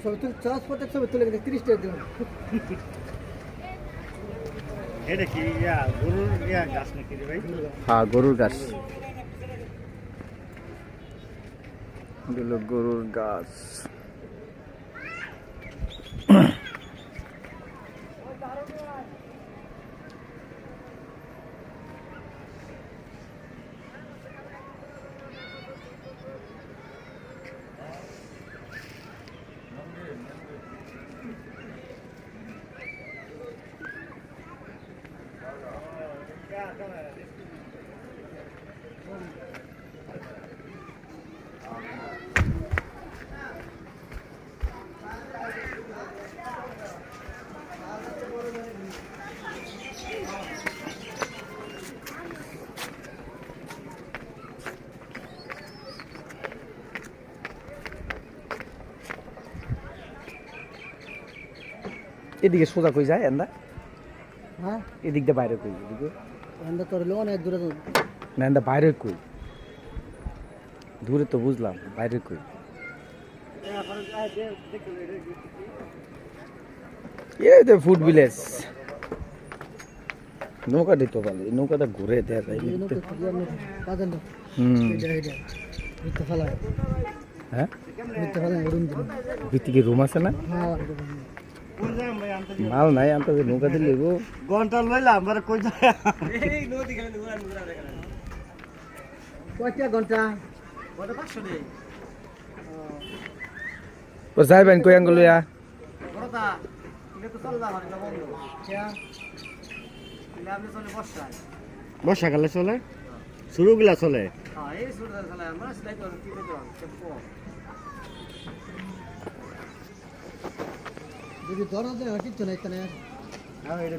ছবি তুলে চার্জ প্রত্যেক ছবি তুলে গেলে 30 টাকা দিলাম। এটা কি গরুর গাছ নাকি রে ভাই? হ্যাঁ গরুর গাছ, এগুলো গরুর গাছ। এদিকে সোজা কই যায় এন্দা? হ্যাঁ এদিক দিয়ে বাইরে কই? এদিকে আমরা তোর লোন এক দূরে না, এন্দা বাইরে কই? দূরে তো বুঝলাম, বাইরে কই? এই তো ফুড ভিলেজ। নৌকা দিতে পারলে নৌকাটা ঘুরে দেয়া যায়। কাজের লোক হুম, মিথ্যা ফেলায় হ্যাঁ মিথ্যা ফেলায় রুম দিন। ভিতরে রুম আছে না? হ্যাঁ মাল নাই আনতে, নৌকা দিলে গো ঘন্টা লইলাম আমরা কই যায়? কয়টা ঘন্টা? ও যাইবেন কই আঙ্গুল লইয়া? বর্ষাকালে চলে, শুরুগুলা চলে। যদি ধরা যায় কিচ্ছু নাই। এটা